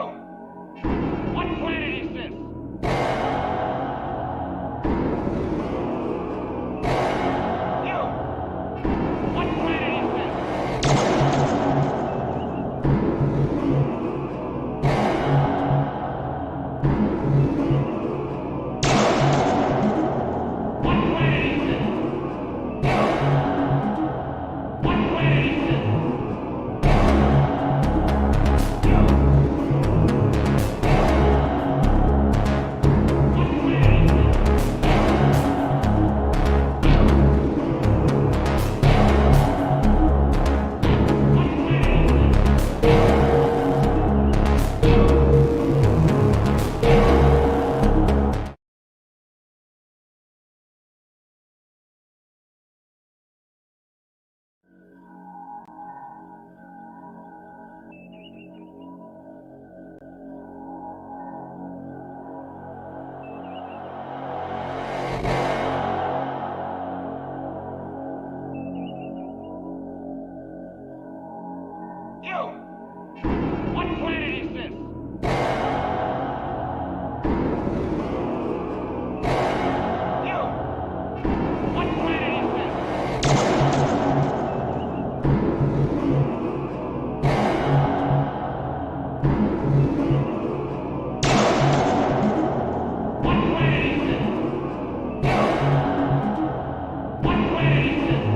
What planet is this? You! What planet is this? What planet is this? You! What planet is this? You! What planet is this? What planet is this? You! What planet is this? You! What planet is this? What planet is this? You! What planet is this? You! What planet is this? What planet is this?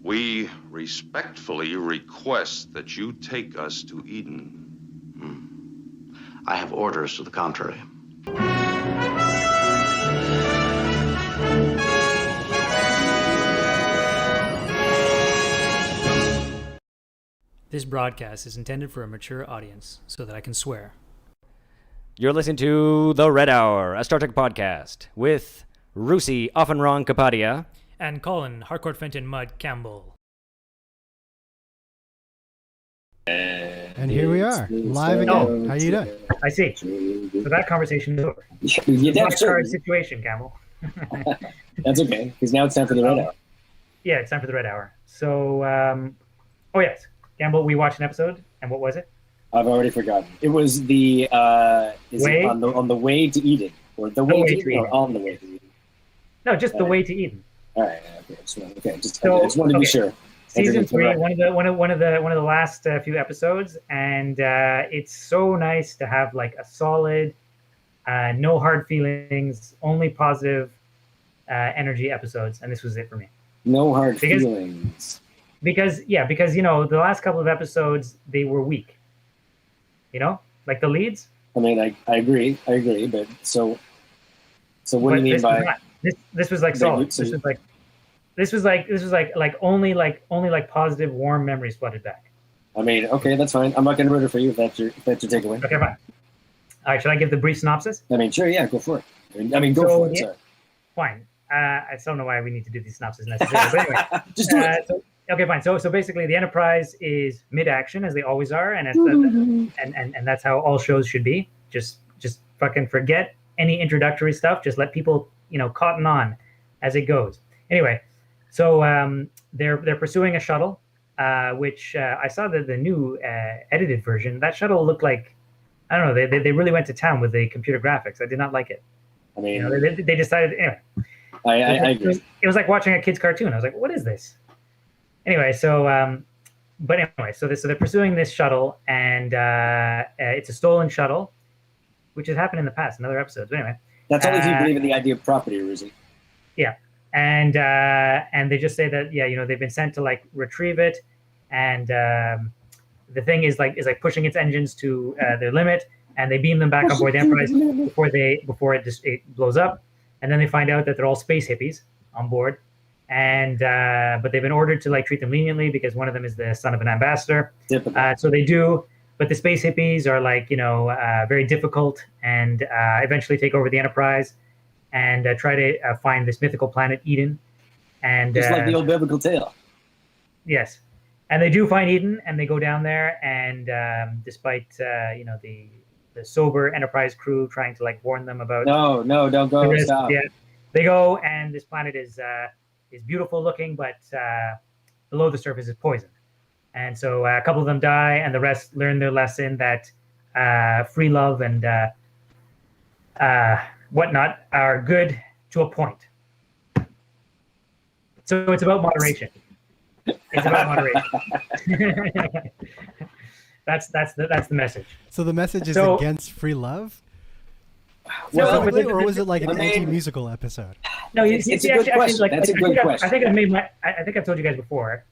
We respectfully request that you take us to Eden. I have orders to the contrary. This broadcast is intended for a mature audience, so that I can swear. You're listening to The Red Hour, a Star Trek podcast with Rusi Often Wrong Kapadia. And Colin Harcourt Fenton Mudd Campbell. And here we are, live again. How you doing? I see. So that conversation is over. Yeah, It's that's a hard true. situation, Campbell. That's okay, because now it's time for the red hour. Yeah, it's time for the Red Hour. So, oh yes, Campbell, we watched an episode, and what was it? I've already forgotten. It was the is Way? it on the way to Eden, or the way way to to Eden, or Eden. on the way to Eden. No, just The Way to Eden. All right, okay, just So, I just wanted to be okay. sure. Season Entered 3, into the one of the last few episodes, and it's so nice to have like a solid, no hard feelings, only positive energy episodes, and this was it for me. no hard Because- feelings. Because you know the last couple of episodes they were weak. You know, like the leads. I mean, I agree, but so what do But you mean this by was not. This was like They solid. would- so- This was like only positive, warm memories flooded back. I mean, okay, that's fine. I'm not going to root for you if that's your takeaway. Okay, fine. All right, should I give the brief synopsis? I mean, sure, yeah, go for it. I mean, go So, for it. yeah. Sorry. Fine. I still don't know why we need to do these synopses necessarily. But anyway, Just do it. okay, fine. So basically, the Enterprise is mid-action as they always are, and it's, and that's how all shows should be. Just fucking forget any introductory stuff. Just let people cotton on as it goes. Anyway, so they're pursuing a shuttle, which I saw the new edited version. That shuttle looked like, I don't know. They really went to town with the computer graphics. I did not like it. I mean, They decided anyway. I agree. It was like watching a kid's cartoon. I was like, what is this? Anyway, so they're pursuing this shuttle, and it's a stolen shuttle, which has happened in the past in other episodes. But anyway, That's only if you believe in the idea of property, Ruzi. yeah, and they just say that they've been sent to like retrieve it, and the thing is pushing its engines to their limit, and they beam them back on board the Enterprise before it blows up, and then they find out that they're all space hippies on board, and but they've been ordered to like treat them leniently because one of them is the son of an ambassador. Typical. So they do, but the space hippies are like very difficult and eventually take over the Enterprise and try to find this mythical planet Eden. And Just like the old biblical tale. yes, and they do find Eden, and they go down there, and despite the sober Enterprise crew trying to like warn them about No, don't go. the risk, Stop. yeah, they go, and this planet is beautiful looking, but below the surface is poison, and so a couple of them die, and the rest learn their lesson that free love and whatnot are good to a point. So it's about moderation. It's about moderation. That's the message. So the message is So- against free love? Well, Specifically, but or was it like an I mean- anti-musical episode? No, It's a good question. That's a good question. I think I've made I think I've told you guys before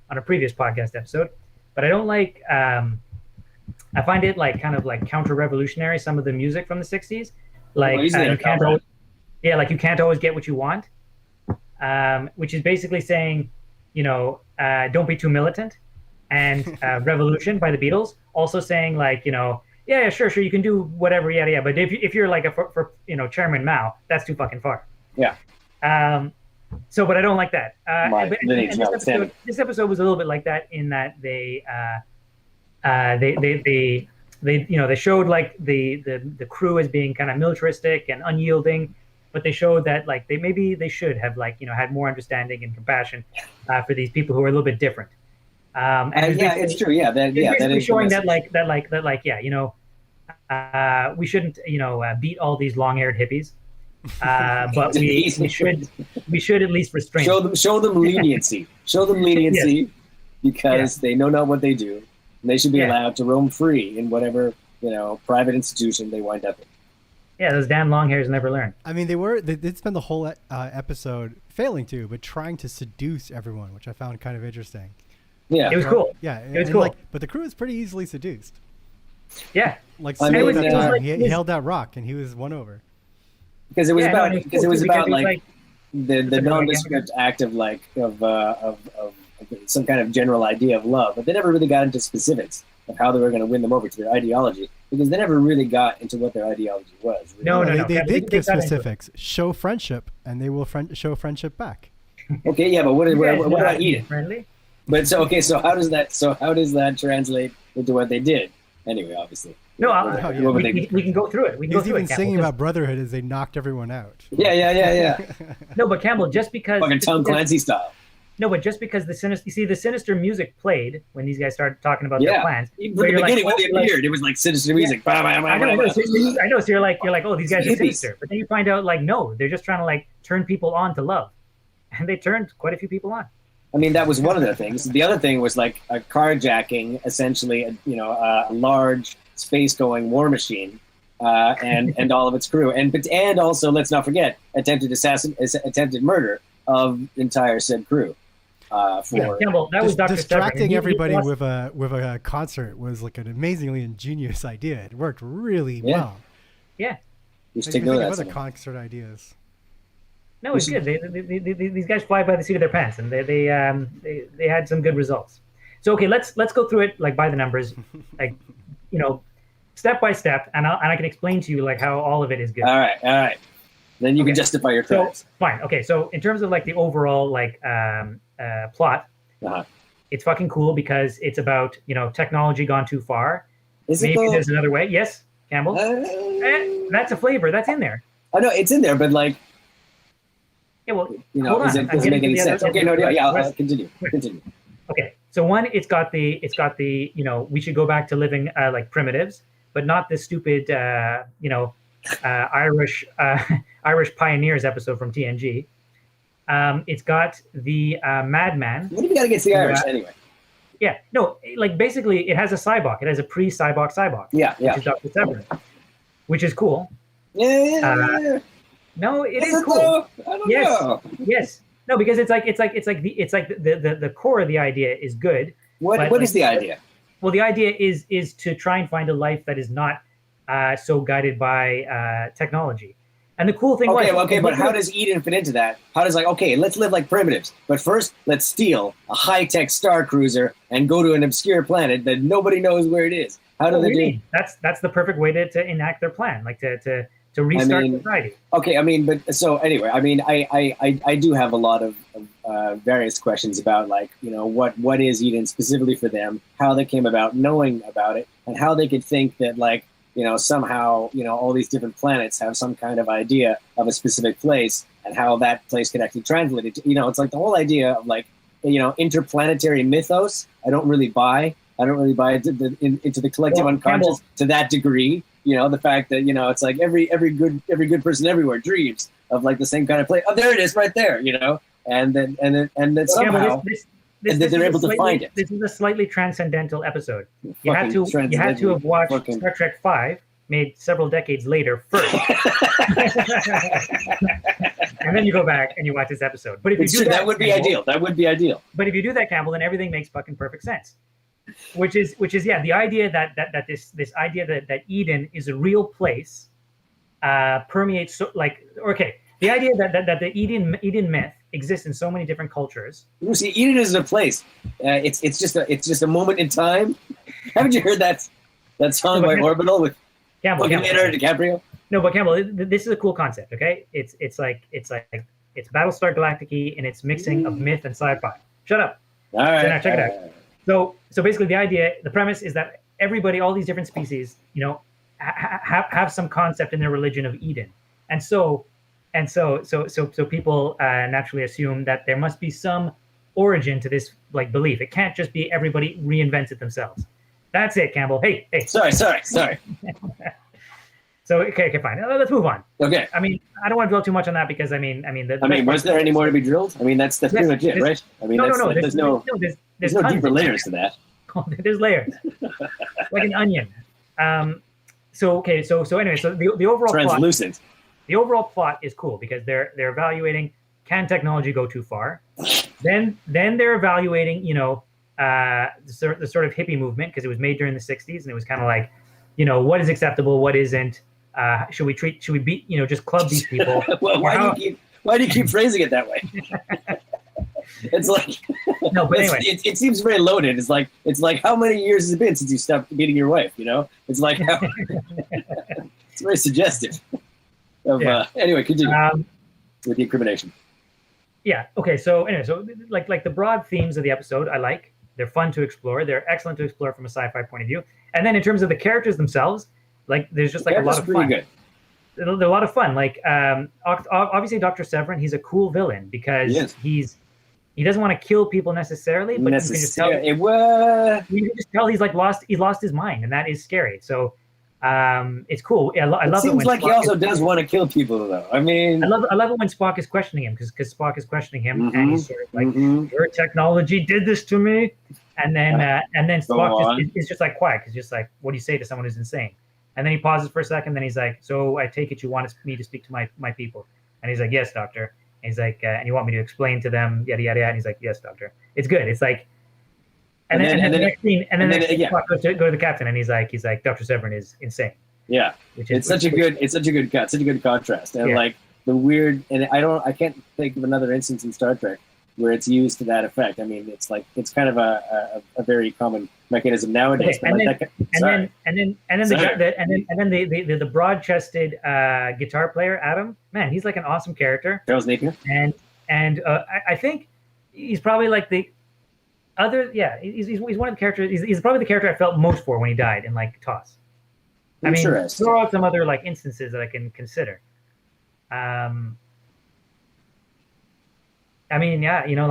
on a previous podcast episode, but I don't like. I find it like kind of like counter-revolutionary. Some of the music from the '60s, like Well, easily you can't counter. always, like you can't always get what you want, which is basically saying, don't be too militant, and Revolution by the Beatles also saying like yeah, sure, you can do whatever, yeah, but if you're like for Chairman Mao, that's too fucking far. Yeah. So, but I don't like that. My lineage notwithstanding. This episode was a little bit like that in that they showed like the crew as being kind of militaristic and unyielding, but they showed that like they should have like had more understanding and compassion for these people who are a little bit different. And It's true. Yeah, that is showing the that we shouldn't beat all these long-haired hippies, but we should at least restrain them. Show them leniency. Show them leniency because they know not what they do. And they should be allowed to roam free in whatever private institution they wind up in. Yeah, those damn long hairs never learn. I mean, they did spend the whole episode failing to, but trying to seduce everyone, which I found kind of interesting. Yeah, It was cool. Yeah, It was cool. but the crew is pretty easily seduced. Yeah. Like I mean, that it was time, like- he held that rock and he was won over. because it was Yeah, no, about and because it was about because like the Sorry, nondescript act of like of some kind of general idea of love, but they never really got into specifics of how they were going to win them over to their ideology because they never really got into what their ideology was. Really. No, They Kevin, did give got into it. specifics. Show friendship, and they will show friendship back. Okay, yeah, but what You guys know how about to be Eden? friendly? But so how does that translate into what they did? Anyway, obviously. No, What would they- we can go through it. We He can was go through even it, Campbell. singing Just- about brotherhood as they knocked everyone out. Yeah. No, but Campbell, just because Fucking Tom Clancy style. No, but just because the sinister music played when these guys started talking about their Yeah. plans. From where the you're like, beginning when they oh, like- appeared, it was like sinister music. I know. So you're like, oh, these guys are Hippies. sinister. But then you find out, like, no, they're just trying to like turn people on to love, and they turned quite a few people on. I mean, that was one of the things. The other thing was like a carjacking, essentially, a large space-going war machine, and all of its crew, and also let's not forget attempted murder of entire said crew. Campbell, that was Dr. Distracting Severn. everybody lost- with a concert was like an amazingly ingenious idea. It worked really well. Yeah. You should Makes take me note think of of that. other somewhere. concert ideas. No, it's good. These guys fly by the seat of their pants, and they had some good results. So okay, let's go through it like by the numbers, like step by step, and I can explain to you like how all of it is good. All right. Then you can Okay. justify your So crimes. fine, okay. So in terms of like the overall like plot, Uh-huh. it's fucking cool because it's about technology gone too far. Is it Maybe though? there's another way. Yes, Campbell. That's a flavor. That's in there. I know it's in there, but like Yeah. Well, does hold on. it I'm doesn't getting make to any the other- sense? Okay, no, yeah, I'll rest- continue. Continue. Okay, so one, it's got the we should go back to living like primitives, but not this stupid Irish pioneers episode from TNG. It's got the madman. What do you got against the Irish anyway? Yeah, no, like basically it has a Cybok. It has a pre-Cybok, Yeah. which is Dr. Severn, which is cool. Yeah. No, it Is is it cool. though? I don't Yes. know. Yes. No, because it's like the core of the idea is good. What But, is the like, idea? Well, the idea is to try and find a life that is not so guided by technology. And the cool thing Okay, but how does Eden fit into that? How does okay, let's live like primitives, but first let's steal a high-tech star cruiser and go to an obscure planet that nobody knows where it is. How do they do? That's the perfect way to enact their plan, like to restart society. Okay, but so anyway, I do have a lot of various questions about what is Eden specifically for them, how they came about knowing about it, and how they could think that somehow all these different planets have some kind of idea of a specific place, and how that place could actually translate it. It's like the whole idea of interplanetary mythos. I don't really buy into the collective unconscious to that degree. The fact that it's like every good person everywhere dreams of the same kind of place. Oh, there it is, right there. And then somehow they're able to find it. This is a slightly transcendental episode. You had to have watched Star Trek V, made several decades later first, and then you go back and you watch this episode. But if you do that would be ideal. That would be ideal. But if you do that, Campbell, then everything makes fucking perfect sense. Which is the idea that this idea that Eden is a real place permeates the idea that the Eden myth exists in so many different cultures. You see, Eden isn't a place. It's just a moment in time. Haven't you heard that song by Orbital with Leonardo DiCaprio? No, but Campbell, this is a cool concept. Okay, it's Battlestar Galactica in its mixing of myth and sci-fi. Shut up. All right, so now check it out. So basically, the premise is that everybody, all these different species, have some concept in their religion of Eden, and so people naturally assume that there must be some origin to this belief. It can't just be everybody reinvents it themselves. That's it, Campbell. Hey. Sorry. So okay, fine. Let's move on. Okay. I don't want to dwell too much on that because was there any more to be drilled? That's pretty much it, right? There's no deeper layers to that. There's layers, like an onion. So anyway, the overall translucent. The overall plot is cool because they're evaluating, can technology go too far? Then they're evaluating, the sort of hippie movement, because it was made during the 60s, and it was kind of like, what is acceptable, what isn't. Should we beat, just club these people? Well, why do you keep phrasing it that way? It's like no, but anyway, it seems very loaded. It's like how many years has it been since you stopped beating your wife? It's like it's very suggestive. Anyway, continue with the incrimination. Yeah. Okay. So anyway, like the broad themes of the episode, I like. They're fun to explore. They're excellent to explore from a sci-fi point of view. And then in terms of the characters themselves, there's just a lot of fun. Good. They're a lot of fun. Obviously, Dr. Severin, he's a cool villain because he doesn't want to kill people necessarily, but you can just tell he's lost his mind, and that is scary. So it's cool. I love it. Seems like he also does want to kill people, though. I love it when Spock is questioning him because Spock is questioning him, and he's sort of like, "Your technology did this to me," and then Spock is just quiet because just what do you say to someone who's insane? And then he pauses for a second, then he's like, "So I take it you want me to speak to my people?" And he's like, "Yes, doctor." And he's like, "And you want me to explain to them yada yada yada?" And he's like, "Yes, doctor." It's good. It's like. And then the next scene, Spock goes to the captain, and he's like, Dr. Severin is insane. Yeah, it's such a good cut, such a good contrast, and the weird, and I can't think of another instance in Star Trek where it's used to that effect. It's kind of a very common mechanism nowadays. Okay. The broad-chested guitar player Adam, man, he's like an awesome character. Charles Napier, and I think he's probably like the. He's one of the characters. He's probably the character I felt most for when he died in TOS. Throw out some other instances that I can consider. I don't know,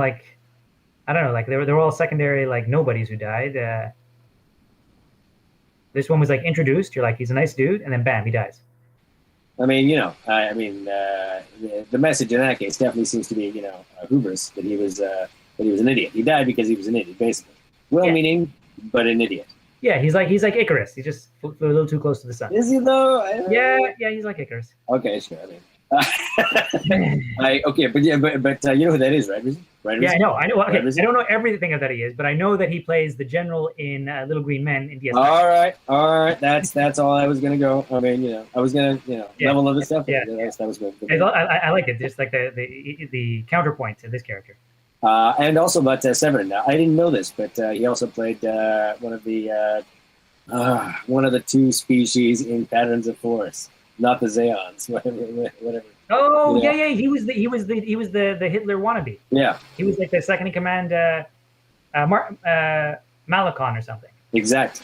they were all secondary nobodies who died. This one was introduced. You're he's a nice dude, and then bam, he dies. The message in that case definitely seems to be hubris, that he was an idiot. He died because he was an idiot, basically. Well-meaning, but an idiot. Yeah, he's like Icarus. He just flew a little too close to the sun. Is he though? Yeah, he's like Icarus. Okay, sure. Okay, but you know who that is, right? Right? Yeah, I know. Okay, Right, I don't know everything that he is, but I know that he plays the general in Little Green Men in DS9. All right. That's all I was gonna go. I mean, I was gonna, level other stuff. Yeah. That was good. I like it, just like the counterpoint to this character. And also about Severin. Now, I didn't know this, but he also played one of the two species in Patterns of Force, not the Zeons, whatever. Oh yeah. He was the Hitler wannabe. Yeah, he was like the second in command, Malakon or something. Exact.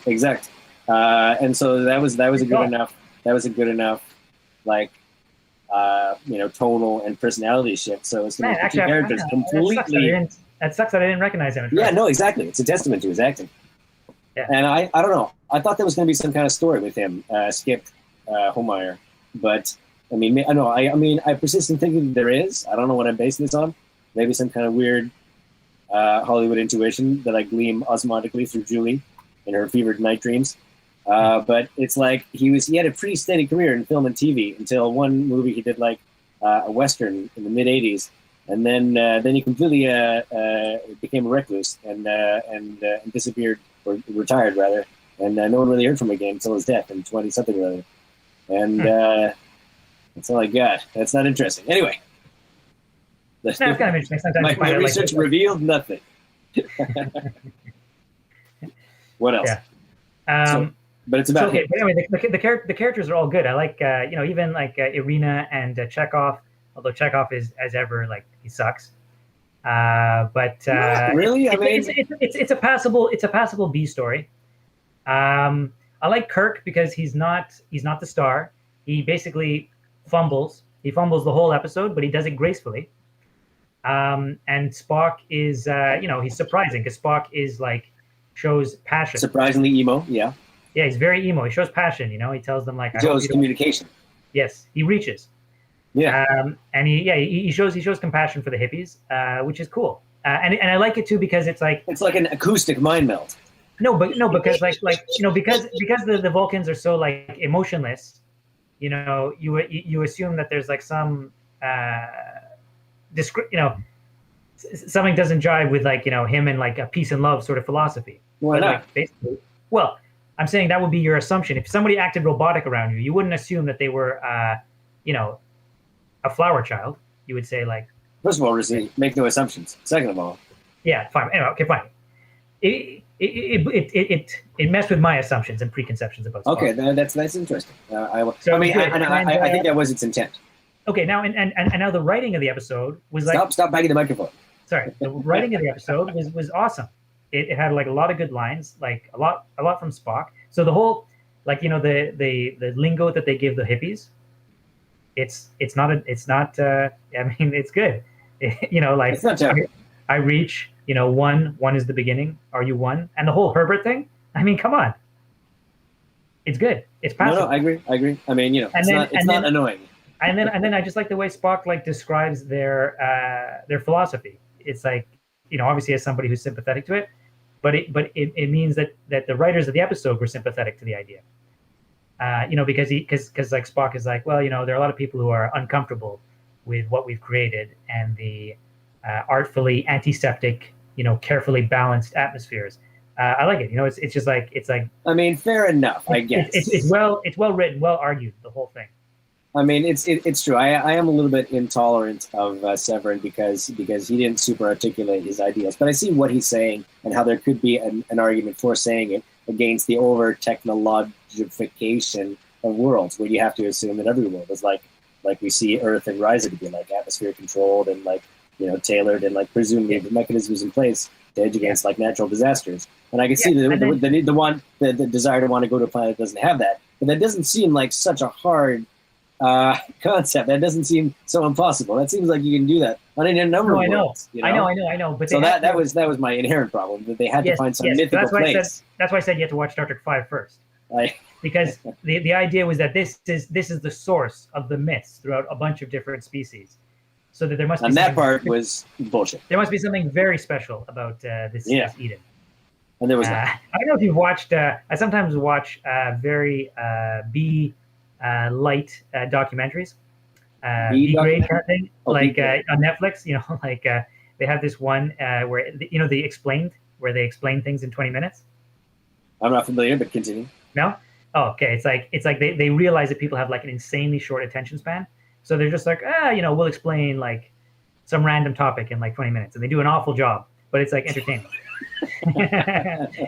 And so that was a good enough. That was a good enough, like, tonal and personality shift. So it's going to be two characters completely. That sucks that I didn't recognize him. Yeah, no, exactly. It's a testament to his acting. Yeah. And I don't know. I thought there was going to be some kind of story with him, Skip Homeyer, but I mean, I persist in thinking there is. I don't know what I'm basing this on. Maybe some kind of weird Hollywood intuition that I glean osmotically through Julie in her fevered night dreams. But it's like he had a pretty steady career in film and TV until one movie he did, like a Western in the mid '80s, and then he completely became a recluse and disappeared, or retired rather, and no one really heard from him again until his death in 20-something or other. And that's all I got. That's not interesting. Anyway, it's kind of interesting. Sometimes my research revealed nothing. What else? Yeah. But it's about But anyway, the characters are all good. I like even like Irina and Chekhov. Although Chekhov is, as ever, like, he sucks. But really, it's a passable B story. I like Kirk because he's not the star. He basically fumbles. He fumbles the whole episode, but he does it gracefully. And Spock is he's surprising because Spock is like shows passion. Surprisingly emo, yeah. Yeah, he's very emo. He shows passion. He tells them, like, shows communication. Yes, he reaches. Yeah. And he shows compassion for the hippies, which is cool. And I like it too because it's like an acoustic mind meld. Because because the Vulcans are so, like, emotionless, you assume that there's like some something doesn't jive with, like, him and like a peace and love sort of philosophy. Why not? Like, basically, well, I'm saying that would be your assumption. If somebody acted robotic around you, you wouldn't assume that they were a flower child. You would say, like, first of all, Rizzi, make no assumptions. Second of all, yeah, fine. Anyway, okay, fine. It messed with my assumptions and preconceptions about Spock. Okay, that's interesting. I think that was its intent. Okay, now and now the writing of the episode was like, stop banging the microphone. Sorry, the writing of the episode was awesome. It had, like, a lot of good lines, like a lot from Spock. So the whole, like, the lingo that they give the hippies, it's not it's good. Like, it's not terrible. I reach, one is the beginning. Are you one? And the whole Herbert thing. I mean, come on. It's good. It's passive. No, I agree. I mean, it's not annoying. And then I just like the way Spock, like, describes their philosophy. It's like, obviously, as somebody who's sympathetic to it, but it means that the writers of the episode were sympathetic to the idea. Because like Spock is like, well, there are a lot of people who are uncomfortable with what we've created and the artfully antiseptic, carefully balanced atmospheres. I like it. It's just like, it's like. I mean, fair enough. I guess it's well written, well argued, the whole thing. I mean, it's true. I am a little bit intolerant of Severin because he didn't super articulate his ideas. But I see what he's saying and how there could be an argument for saying it against the over technologification of worlds, where you have to assume that every world is like we see Earth and Risa to be, like, atmosphere controlled and, like, tailored and, like, presumably the mechanisms in place to hedge against, like, natural disasters. And I can see the desire to want to go to a planet that doesn't have that. But that doesn't seem like such a hard concept. That doesn't seem so impossible. That seems like you can do that on a number of worlds. I know. But so that was my inherent problem, that they had to find some mythical place. That's why I said you have to watch Star Trek V first. Because the idea was that this is the source of the myths throughout a bunch of different species. So that there must be. And that part was bullshit. There must be something very special about this Eden. And there was not. I don't know if you've watched. I sometimes watch very B light documentaries. B B-grade kind of thing, Oh, like B-grade. on Netflix. Like they have this one where they explain things in 20 minutes. I'm not familiar, but continue. No? Oh, okay. It's like they realize that people have like an insanely short attention span. So they're just like, we'll explain like some random topic in like 20 minutes. And they do an awful job, but it's like entertainment.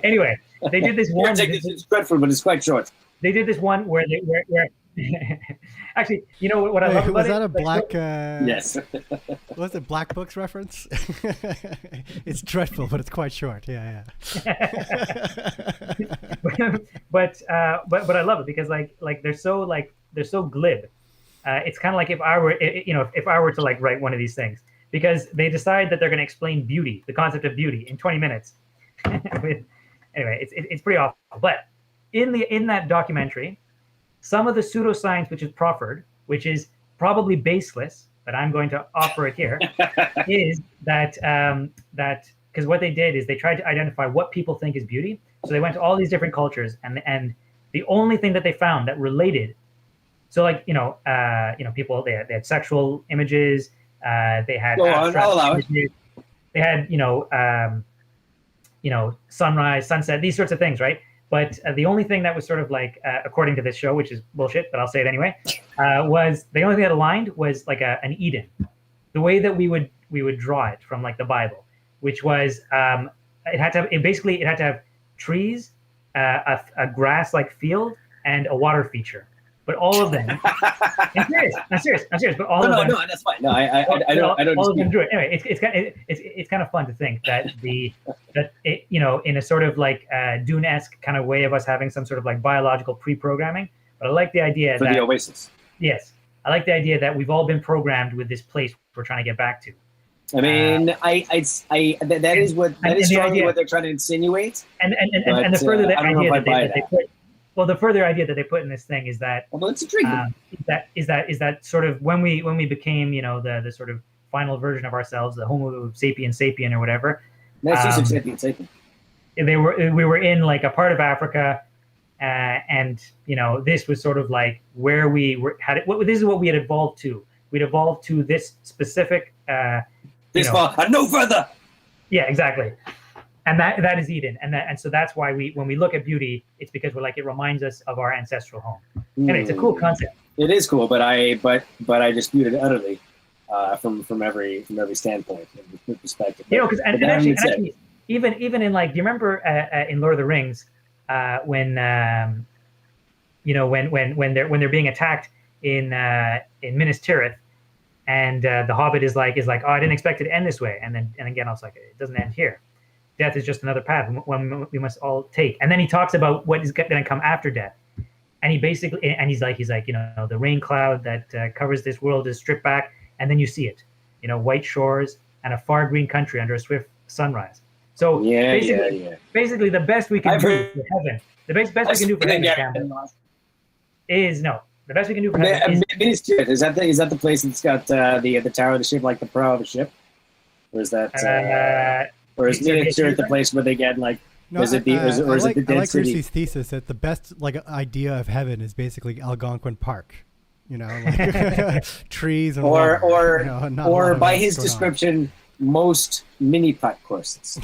Anyway, they did this one. It's dreadful, but it's quite short. They did this one where actually, you know what I love about was it? that a Like, black? Yes. Was it Black Books reference? It's dreadful, but it's quite short. Yeah. but I love it because like they're so glib. It's kind of like if I were to like write one of these things, because they decide that they're going to explain beauty, the concept of beauty, in 20 minutes. Anyway, it's pretty awful. But in that documentary, some of the pseudoscience which is proffered, which is probably baseless, but I'm going to offer it here, is that because what they did is they tried to identify what people think is beauty. So they went to all these different cultures, and the only thing that they found that related, so like people they had sexual images, they had abstract images, they had sunrise, sunset, these sorts of things, right? But the only thing that was sort of like, according to this show, which is bullshit, but I'll say it anyway, was the only thing that aligned was like an Eden, the way that we would draw it from like the Bible, which was it had to have trees, a grass like field, and a water feature. But all of them, I'm serious. But all of them. No, that's fine. No, I don't. All of them drew it. Anyway, it's kind of fun to think that in a sort of like Dune-esque kind of way of us having some sort of like biological pre-programming. But I like the idea For the Oasis. Yes, I like the idea that we've all been programmed with this place we're trying to get back to. I mean, that is strongly what they're trying to insinuate. And the further the I don't know idea if I buy that they put. Well, the further idea that they put in this thing is that it's intriguing. is that sort of when we became the sort of final version of ourselves, the Homo sapien or whatever. That's just sapien. We were in like a part of Africa, and this was sort of like where we this is what we had evolved to. We'd evolved to this specific. This far and no further. Yeah, exactly. And that is Eden, and so that's why when we look at beauty, it's because we're like it reminds us of our ancestral home. And it's a cool concept. It is cool, but I dispute it utterly from every standpoint, from perspective. Because actually, even in like, do you remember in Lord of the Rings when they're being attacked in Minas Tirith, and the Hobbit is like, oh, I didn't expect it to end this way, and again I was like, it doesn't end here. Death is just another path one we must all take. And then he talks about what is going to come after death. And he's like, the rain cloud that covers this world is stripped back, and then you see it, white shores and a far green country under a swift sunrise. So basically the best we can do for heaven, the best we can do for heaven is the best we can do for heaven is is that the place that's got the tower of the ship like the prow of a ship, or is that? Or is Minas Tirith the place where they get like? No, is it the Dead I like City? Rusty's thesis that the best idea of heaven is basically Algonquin Park. Like trees and water, or by his description, most mini putt courses,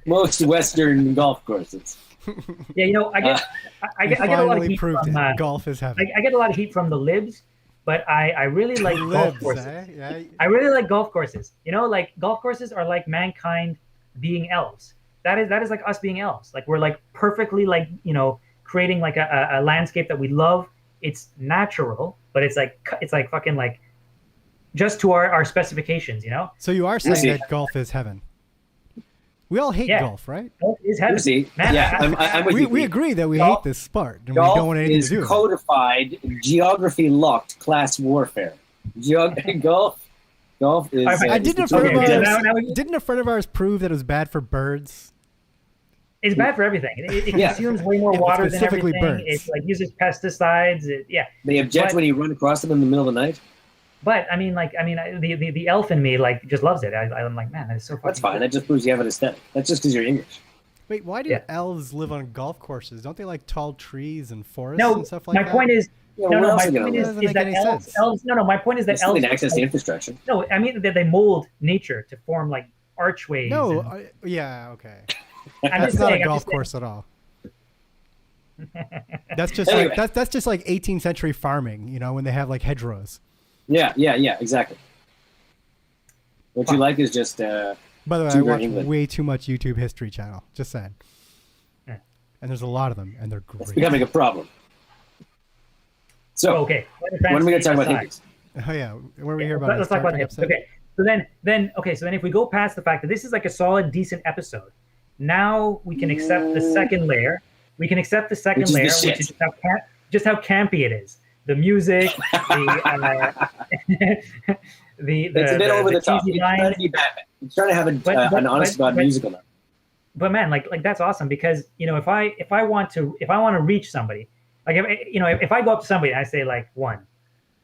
most Western golf courses. Yeah, I get a lot of heat from golf is heaven. I get a lot of heat from the libs. But I really like golf courses. Yeah. I really like golf courses. Like golf courses are like mankind being elves. That is like us being elves. Like we're like perfectly like creating like a landscape that we love. It's natural, but it's like fucking like just to our specifications. So you are saying that golf is heaven. We all hate golf, right? Golf is heaven. I'm with you. We agree that we hate this sport and we don't want anything to do with it. Golf is codified, geography-locked class warfare. Golf is... Didn't a friend of ours prove that it was bad for birds? It's bad for everything. It consumes way more water than everything. Birds. It's like uses pesticides. They object when you run across them in the middle of the night. But the elf in me like just loves it. I'm like, man, that is so fucking That's fine. cool. That just proves you have an aesthetic. That's just because you're English. Wait, why do elves live on golf courses? Don't they like tall trees and forests No, and stuff like my that? point is Yeah, No, where no. else My are they point gonna is, live? Doesn't make that any elves, sense. elves. No, no. My point is They that still elves. need access to infrastructure. No, I mean that they mold nature to form like archways. No, and- yeah, okay. I'm That's just not saying, a I'm golf just saying- course at all. That's just Anyway. like that's just like 18th century farming, you know, when they have like hedgerows. Yeah, exactly. What you like is just By the way, I Tudor watch England. way too much YouTube History Channel. Just saying. Yeah. And there's a lot of them, and they're great. it's becoming a problem. So Okay. when are we gonna talk about aside. hippies? Oh yeah, where we hear about Let's a talk Star about Trek this. episode? Okay. So then if we go past the fact that this is like a solid, decent episode, now we can accept the second layer. We can accept the second Which is the layer, shit. which is just how campy it is. The music, the It's a bit over the top. cheesy It's trying lines. to be Batman. It's trying to have But- an honest but- about but- musical number. But man, like that's awesome because if I want to reach somebody, like if I go up to somebody and I say like one,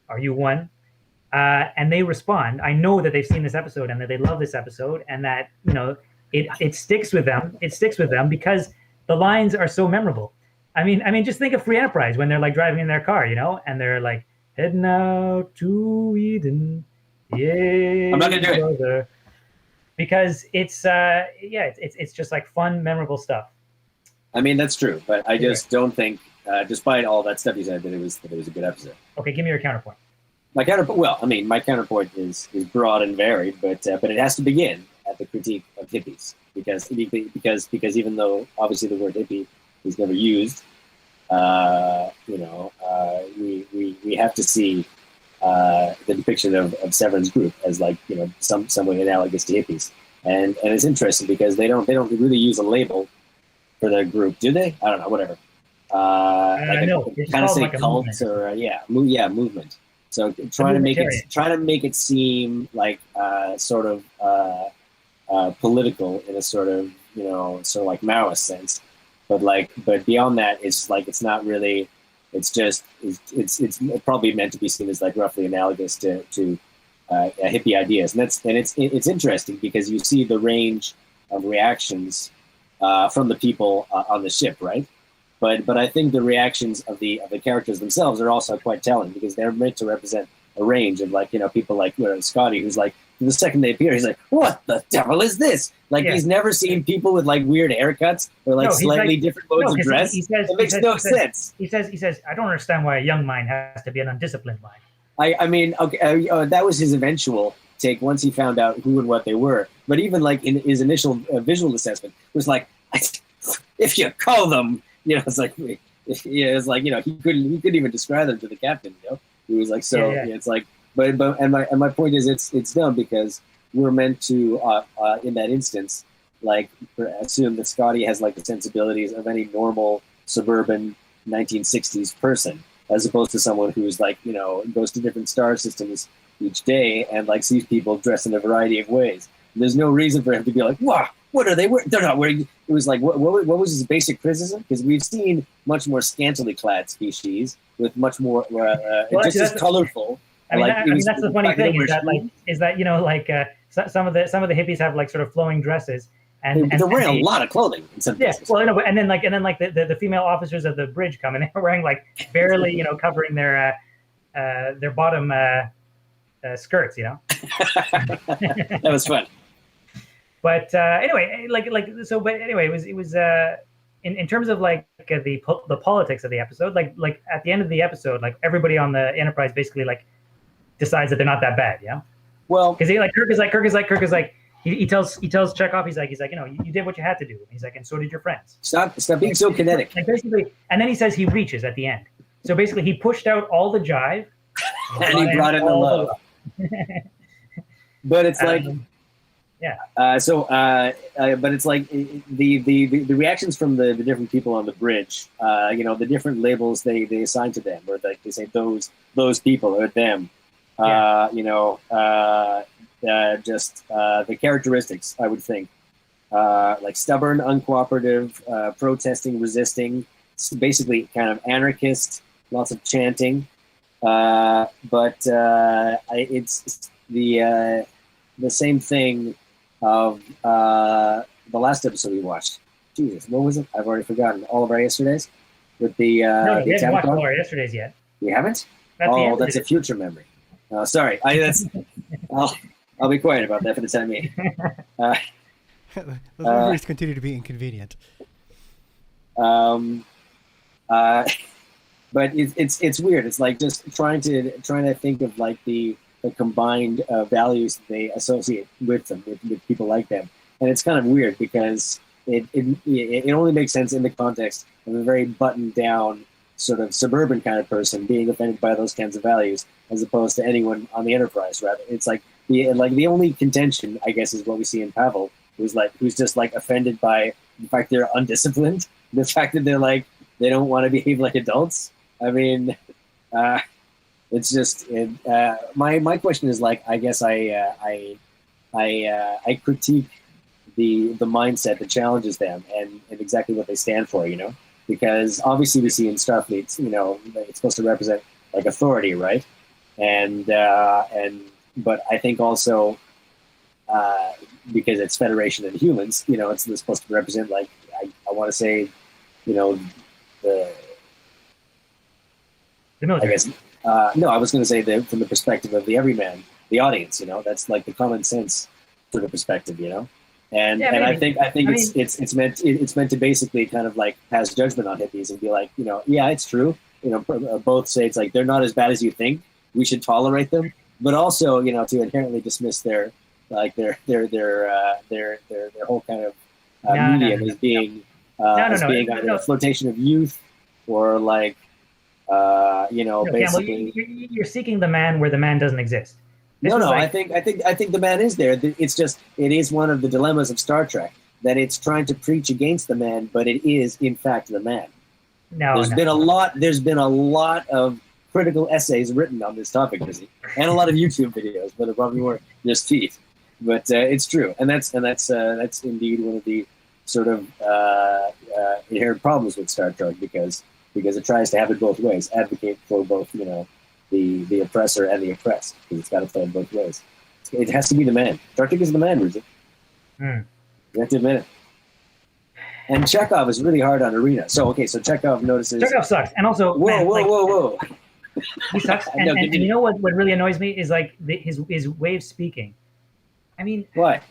are you one? And they respond, I know that they've seen this episode and that they love this episode and that it sticks with them. It sticks with them because the lines are so memorable. I mean, just think of Free Enterprise when they're like driving in their car, and they're like heading out to Eden. Yeah, I'm not gonna do it. brother. Because it's just like fun, memorable stuff. I mean, that's true, but I just don't think, despite all that stuff you said, that it was a good episode. Okay, give me your counterpoint. My counterpoint is broad and varied, but it has to begin at the critique of hippies because even though obviously the word hippie is never used, we have to see the depiction of Severin's group as like some way analogous to hippies, and it's interesting because they don't really use a label for their group, do they? I don't know, whatever. No, it's kind of called say like a cult movement. or movement. So trying to make it seem like sort of political in a sort of like Maoist sense, but beyond that, it's not really. It's probably meant to be seen as like roughly analogous to hippie ideas, and it's interesting because you see the range of reactions from the people on the ship, right? But I think the reactions of the characters themselves are also quite telling because they're meant to represent a range of people like Scotty, who's like the second they appear, he's like, "What the devil is this?" Like he's never seen people with like weird haircuts or like slightly different modes of dress. It makes no sense. He says, "I don't understand why a young mind has to be an undisciplined mind." I mean, okay, that was his eventual take once he found out who and what they were. But even like in his initial visual assessment, it was like, if you call them, it's like, it's like he couldn't even describe them to the captain. He was like, so it's like, but my point is, it's dumb because we're meant to in that instance, like assume that Scotty has like the sensibilities of any normal suburban 1960s person, as opposed to someone who's like, goes to different star systems each day and like sees people dressed in a variety of ways. And there's no reason for him to be like, wow, what are they wearing? They're not wearing. It was like, what was his basic criticism? Because we've seen much more scantily clad species with much more, just as colorful. I mean, that's the funny thing is that some of the hippies have like sort of flowing dresses. And they're wearing a lot of clothing in some cases. Well, and then the female officers of the bridge come and they're wearing like barely covering their bottom skirts. That was fun. But anyway, it was in terms of like the politics of the episode. Like at the end of the episode, like everybody on the Enterprise basically like decides that they're not that bad. Well, because Kirk is like. He tells Chekhov, he's like, you did what you had to do. He's like, and so did your friends. Stop being so kinetic. Like basically, and then he says he reaches at the end. So basically, he pushed out all the jive, and he brought in the love. But it's like, but it's like the reactions from the different people on the bridge. The different labels they assign to them, or like they say those people or them. The characteristics, I would think, like stubborn, uncooperative, protesting, resisting, basically kind of anarchist, lots of chanting. But it's the same thing of the last episode we watched. Jesus, what was it? I've already forgotten. All of our yesterdays with the no, we haven't watched Tavacon? all our yesterdays yet. We haven't? That's the Oh, end that's of a future memory. Sorry. I'll be quiet about that for the time being. Those memories continue to be inconvenient. But it's weird. It's like just trying to think of like the combined values that they associate with them, with people like them, and it's kind of weird because it only makes sense in the context of a very buttoned down sort of suburban kind of person being offended by those kinds of values, as opposed to anyone on the Enterprise. Rather, it's like the only contention, I guess, is what we see in Pavel, who's just like offended by the fact they're undisciplined, the fact that they're like they don't want to behave like adults. I mean, it's just my question is like, I guess I critique the mindset that challenges them and exactly what they stand for, you know, because obviously we see in Starfleet, you know, it's supposed to represent like authority, right? And but I think also because it's Federation and humans, you know, it's supposed to represent like I want to say, you know, the military. I guess no, I was going to say from the perspective of the everyman, the audience, you know, that's like the common sense sort of perspective, you know, and I think it's meant to basically kind of like pass judgment on hippies and be like, you know, yeah, it's true, you know, both say it's like they're not as bad as you think, we should tolerate them, but also, you know, to inherently dismiss their whole kind of medium as being being either a flotation of youth or like you know, basically. Campbell, you're seeking the man where the man doesn't exist. I think the man is there. It's just it is one of the dilemmas of Star Trek that it's trying to preach against the man, but it is in fact the man. There's been a lot of critical essays written on this topic, Lizzie, and a lot of YouTube videos, but it probably weren't just feet. But it's true, and that's indeed one of the sort of inherent problems with Star Trek because it tries to have it both ways, advocate for both, you know, the oppressor and the oppressed, because it's got to play in both ways. It has to be the man. Star Trek is the man, Ruzi. You have to admit it. And Chekhov is really hard on Arena. So Chekhov notices. Chekhov sucks, and also whoa. He sucks. And you know what really annoys me is like his way of speaking. I mean, what?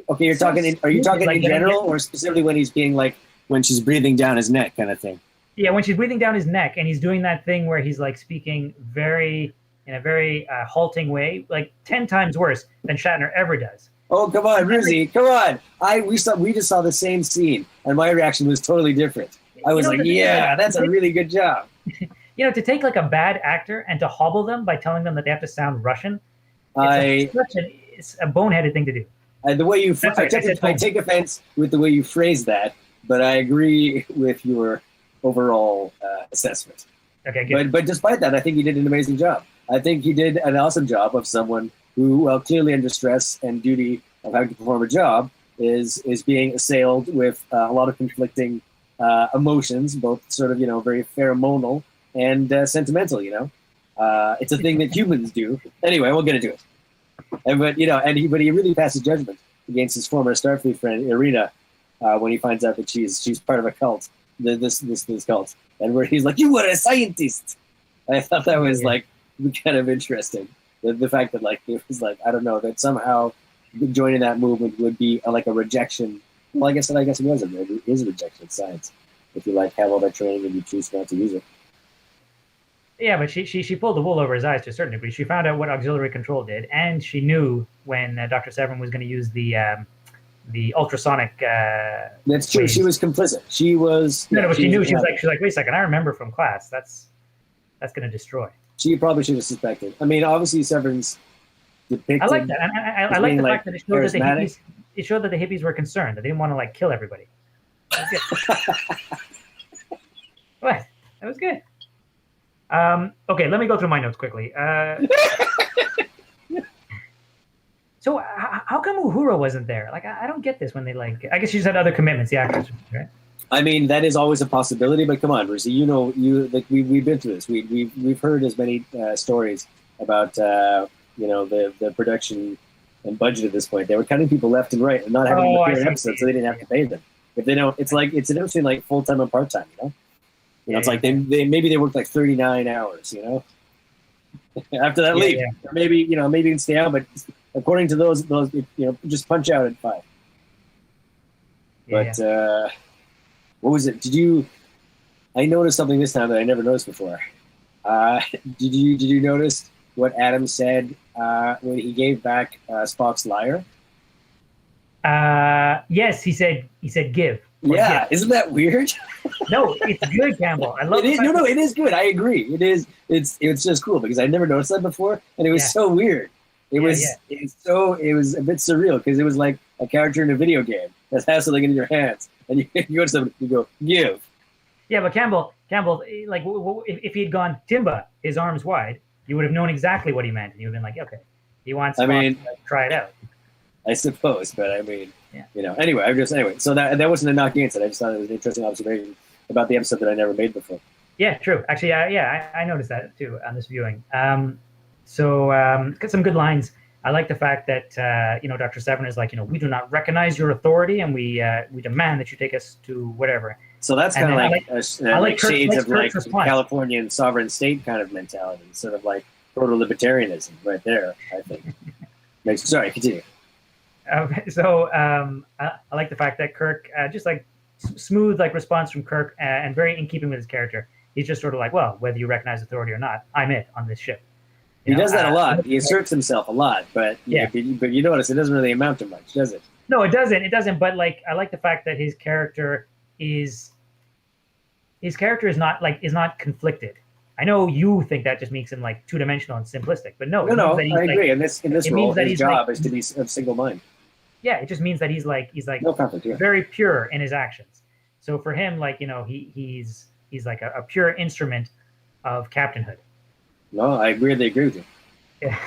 Okay, you're talking. Are you talking in general, or specifically when he's being like when she's breathing down his neck, kind of thing? Yeah, when she's breathing down his neck, and he's doing that thing where he's like speaking in a very halting way, like 10 times worse than Shatner ever does. Oh, come on, Ruzi, come on! We just saw the same scene, and my reaction was totally different. I was like, yeah, that's a really good job. You know, to take like a bad actor and to hobble them by telling them that they have to sound Russian, it's a boneheaded thing to do. The way you, I take offense with the way you phrase that, but I agree with your overall assessment. Okay, good. But despite that, I think he did an amazing job. I think he did an awesome job of someone who, well, clearly under stress and duty of having to perform a job, is being assailed with a lot of conflicting emotions, both sort of, you know, very pheromonal and sentimental, you know. It's a thing that humans do. Anyway, we'll get into it. But he really passes judgment against his former Starfleet friend Irina when he finds out that she's part of a cult, this cult, and where he's like, "You were a scientist." I thought that was like kind of interesting. The fact that like it was like, I don't know, that somehow joining that movement would be like a rejection. Well, I guess it was it is a rejection of science if you like have all that training and you choose not to use it. Yeah, but she pulled the wool over his eyes to a certain degree. She found out what auxiliary control did, and she knew when Dr. Severin was going to use the ultrasonic. That's true. Waves. She was complicit. She was. No, but she knew. She was like, wait a second. I remember from class. That's going to destroy. She probably should have suspected. I mean, obviously Severin's depicted. I like that. I like the fact that it showed that the hippies. It showed that the hippies were concerned. That they didn't want to like kill everybody. That was good. What? That was good. Okay, let me go through my notes quickly. So how come Uhura wasn't there? Like, I don't get this when they like. I guess she just had other commitments. The actors, right? I mean, that is always a possibility. But come on, Ruzi, we've been through this. We've heard as many stories about the production and budget at this point. They were cutting people left and right and not having them appear in episodes, so they didn't have to pay them. If they don't, it's a difference between like full time and part time. You know. You know, it's like they maybe they worked like 39 hours. You know, after that leave, or maybe you can stay out, but according to those just punch out at 5. But what was it? I noticed something this time that I never noticed before. Did you notice what Adam said when he gave back Spock's lyre? Yes, he said give. Yeah, isn't that weird? No, it's good, Campbell. I love it. No, it is good. I agree. It is. It's just cool because I never noticed that before, and it was so weird. It was a bit surreal because it was like a character in a video game that has something in your hands, and you go to somebody, you go give. Yeah, but Campbell, like if he had gone Timba, his arms wide, you would have known exactly what he meant, and you would have been like, okay, he wants to try it out. I suppose, but I mean, anyway. So that wasn't a knock against it. I just thought it was an interesting observation about the episode that I never made before. Yeah, true. Actually, I noticed that too on this viewing. Got some good lines. I like the fact that Dr. Seven is like, we do not recognize your authority, and we demand that you take us to whatever. So that's kind of like shades of like Californian sovereign state kind of mentality, sort of like proto-libertarianism right there, I think. Sorry, continue. I like the fact that Kirk, just like smooth like response from Kirk, and very in keeping with his character. He's just sort of like, well, whether you recognize authority or not, I'm it on this ship. He does that a lot. He asserts himself a lot, but but you notice it doesn't really amount to much, does it? No, it doesn't. It doesn't. But like, I like the fact that his character is not conflicted. I know you think that just makes him like two-dimensional and simplistic, but no. I agree. In this role, his job is to be of single mind. Yeah, it just means that he's like no conflict, very pure in his actions. So for him, like he's like a pure instrument of captainhood. No, I really agree with you. Yeah.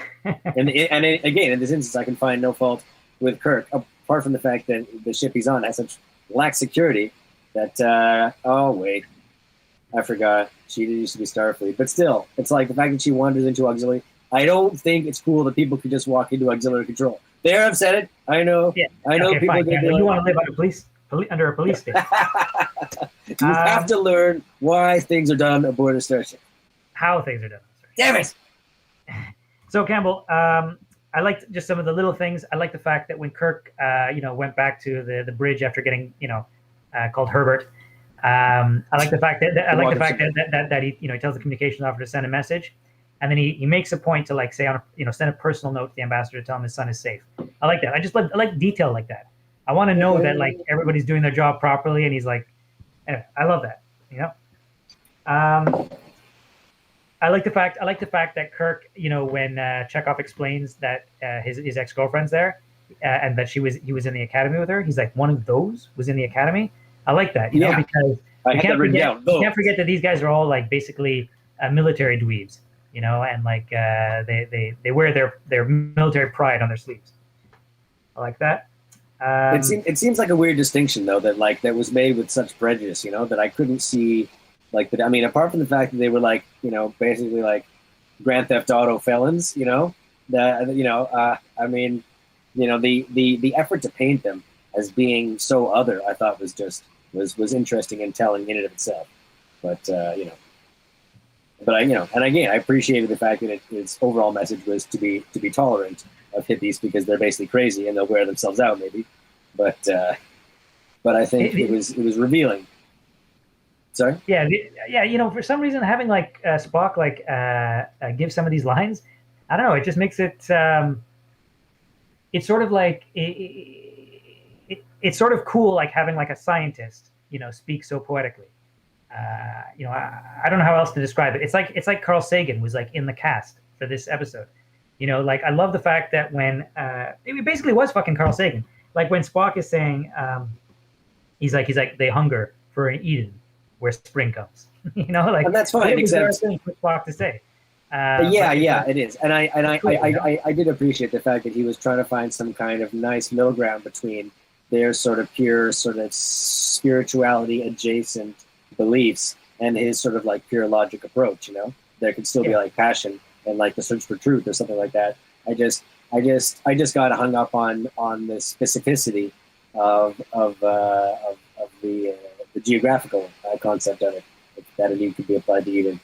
and again, in this instance, I can find no fault with Kirk, apart from the fact that the ship he's on has such lax security that I forgot. She used to be Starfleet, but still, it's like the fact that she wanders into auxiliary. I don't think it's cool that people could just walk into auxiliary control. There, I've said it. I know. Yeah. I know. Okay, people. You want to live under a police state. You have to learn why things are done aboard a starship. How things are done. Damn it! So Campbell, I liked just some of the little things. I like the fact that when Kirk, went back to the bridge after getting, called Herbert. I like the fact that he, he tells the communications officer to send a message, and then he makes a point to like say send a personal note to the ambassador to tell him his son is safe. I like that. I like detail like that. I want to know that like everybody's doing their job properly, and he's like, I love that. I like the fact that Kirk, when Chekhov explains that his ex-girlfriend's there, and that he was in the academy with her, he's like, one of those was in the academy. I like that, because you can't forget that these guys are all like basically military dweebs, and like they wear their military pride on their sleeves. I like that. It seems like a weird distinction though that was made with such prejudice, that I couldn't see. I mean, apart from the fact that they were like, basically like Grand Theft Auto felons, the effort to paint them as being so other, I thought was interesting and telling in and of itself. But and again, I appreciated the fact that its overall message was to be tolerant of hippies because they're basically crazy and they'll wear themselves out maybe. But I think it was revealing. Sorry? Yeah. For some reason, having like Spock give some of these lines, I don't know. It just makes it. It's sort of like it's sort of cool, like having like a scientist, speak so poetically. I don't know how else to describe it. It's like Carl Sagan was like in the cast for this episode. I love the fact that when it basically was fucking Carl Sagan. Like when Spock is saying, he's like they hunger for an Eden where spring comes, and that's fine. Except for Spock to say. It is, and I did appreciate the fact that he was trying to find some kind of nice middle ground between their sort of pure sort of spirituality adjacent beliefs and his sort of like pure logic approach. There could still be like passion and like the search for truth or something like that. I just got hung up on the specificity of the geographical concept of it. that indeed could be applied to Eden.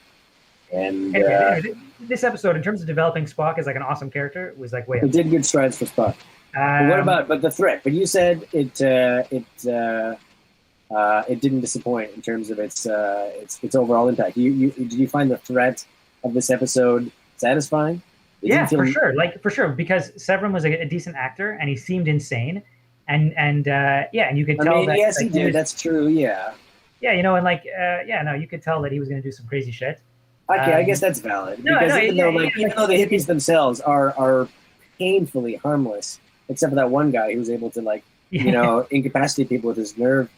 And Anyway, this episode, in terms of developing Spock as like an awesome character, was like way up. it did good strides for Spock. But the threat? But you said it didn't disappoint in terms of its overall impact. Did you find the threat of this episode satisfying? Yeah, for sure. Like for sure, because Severin was a decent actor and he seemed insane, and you could tell that. Yes, like, he did. That's true. Yeah. Yeah, you know, and like you could tell that he was going to do some crazy shit. Okay, I guess that's valid. Because even though the hippies themselves are painfully harmless, except for that one guy who was able to incapacitate people with his nerve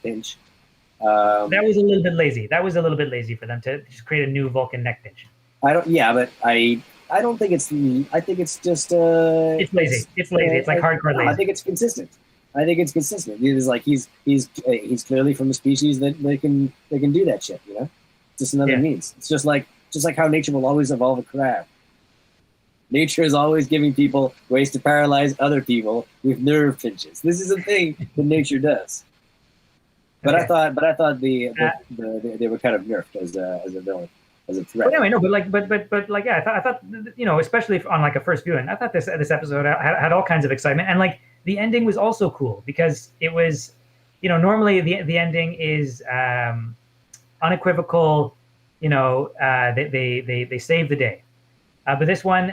pinch. That was a little bit lazy. That was a little bit lazy for them to just create a new Vulcan neck pinch. I don't think it's. I think it's just. It's lazy. It's lazy. It's like hardcore lazy. I think it's consistent. It's like he's clearly from a species that they can do that shit. You know, just another means. It's just like how nature will always evolve a crab. Nature is always giving people ways to paralyze other people with nerve pinches. This is a thing that nature does. But okay. I thought they were kind of nerfed as a villain, as a threat. But anyway, no, but yeah, I thought especially on like a first viewing, I thought this episode had all kinds of excitement, and like the ending was also cool because it was, normally the ending is unequivocal, they saved the day, but this one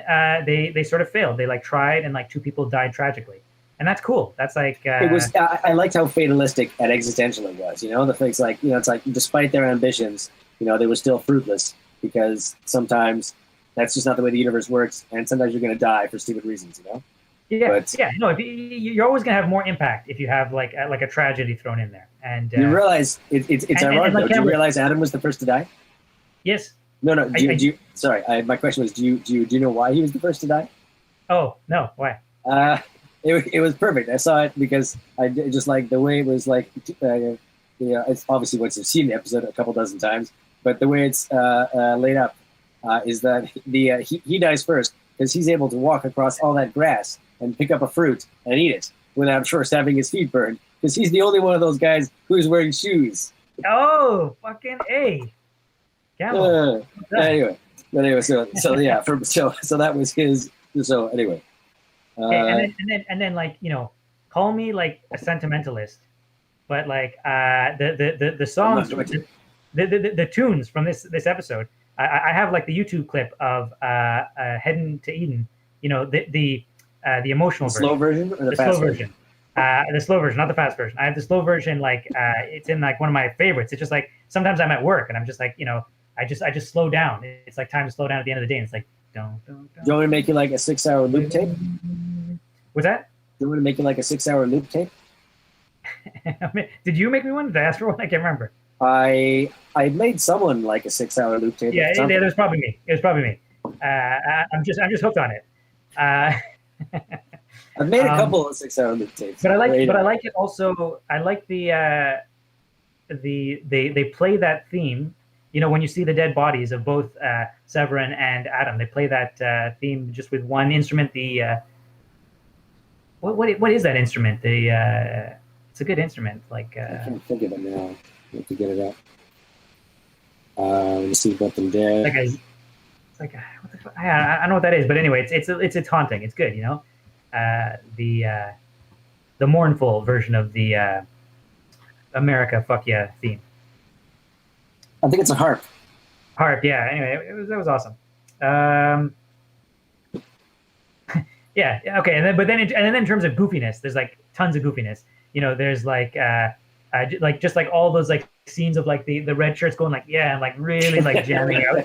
they sort of failed. They like tried and like two people died tragically. And that's cool. That's like it was. I liked how fatalistic and existential it was. The things like it's like despite their ambitions, they were still fruitless because sometimes that's just not the way the universe works, and sometimes you're going to die for stupid reasons. Yeah, no. You're always going to have more impact if you have like a tragedy thrown in there. And you realize it's ironic. Do you realize Adam was the first to die? Yes. No. Sorry, my question was, do you know why he was the first to die? Oh no, why? It was perfect. I saw it because I just like the way it was like, it's obviously once you've seen the episode a couple dozen times, but the way it's laid up is that he dies first because he's able to walk across all that grass and pick up a fruit and eat it without first having his feet burned because he's the only one of those guys who's wearing shoes. Oh, fucking A. Anyway, so that was his. So anyway. Okay, and then like call me like a sentimentalist, but like the songs, the tunes from this episode, I have like the YouTube clip of Heading to Eden, the emotional version, slow version or the fast version? The slow version, not the fast version. I have the slow version, like it's in like one of my favorites. It's just like sometimes I'm at work and I'm just like I just slow down. It's like time to slow down at the end of the day. And it's like don't. Do you want me to make you like a 6-hour loop tape? What's that? Do you want me to make you like a 6-hour loop tape? Did you make me one? Did I ask for one? I can't remember. I made someone like a 6-hour loop tape. Yeah, it was probably me. I'm just hooked on it. I've made a couple of 6-hour loop tapes. But I like it also. I like they play that theme. When you see the dead bodies of both Severin and Adam, they play that theme just with one instrument. The what is that instrument? It's a good instrument. Like I can't think of it now. I have to get it up. Let me see what them dead. It's like what the fuck? I don't know what that is, but anyway, it's haunting. It's good. The mournful version of the America Fuck Yeah theme. I think it's a harp. Harp, yeah. Anyway, that was awesome. Yeah. Okay. And then in terms of goofiness, there's like tons of goofiness. There's like just like all those like scenes of like the red shirts going like and like really like jamming out.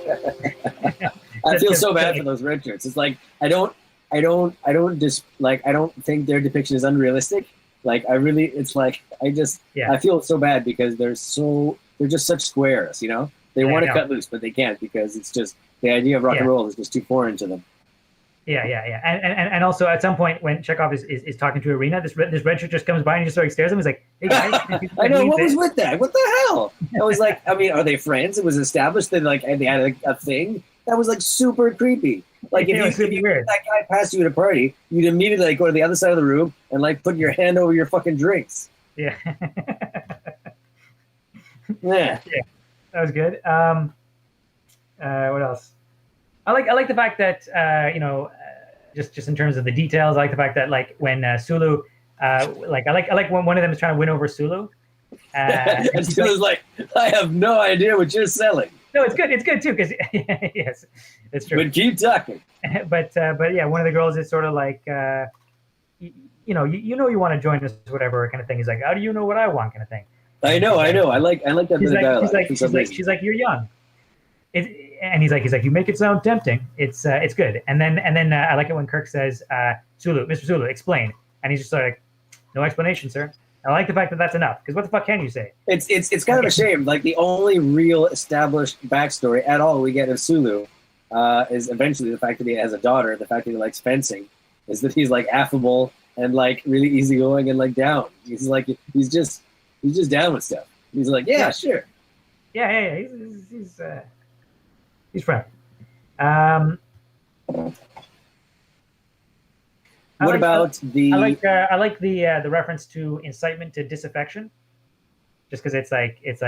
I feel so bad for those red shirts. It's like I don't think their depiction is unrealistic. Like I feel so bad because they're just such squares, They want to cut loose, but they can't because it's just the idea of rock and roll is just too foreign to them. Yeah. And also at some point when Chekhov is talking to Irina, this red shirt just comes by and just sort of stares at him. He's like, "Hey guys." I know, what was with that? What the hell? I was like, are they friends? It was established that like they had a thing. That was like super creepy. Like if that guy passed you at a party, you'd immediately like go to the other side of the room and like put your hand over your fucking drinks. Yeah. Yeah. That was good. What else? I like the fact that just in terms of the details, I like the fact that like when Sulu, I like when one of them is trying to win over Sulu. And Sulu's like, I have no idea what you're selling. No, it's good. It's good too because yes, it's true. But keep talking. but yeah, one of the girls is sort of like, you want to join us, whatever kind of thing. He's like, how do you know what I want, kind of thing. I know. I like that bit of dialogue. She's like, you're young. And he's like, you make it sound tempting. It's good. And then I like it when Kirk says, Mr. Sulu, explain. And he's just like, no explanation, sir. I like the fact that that's enough because what the fuck can you say? It's kind of a shame. Like the only real established backstory at all we get of Sulu is eventually the fact that he has a daughter, the fact that he likes fencing, is that he's like affable and like really easygoing and like down. He's just down with stuff. He's like, yeah, sure. Yeah. He's friendly. I like the reference to incitement to disaffection, just because it's like as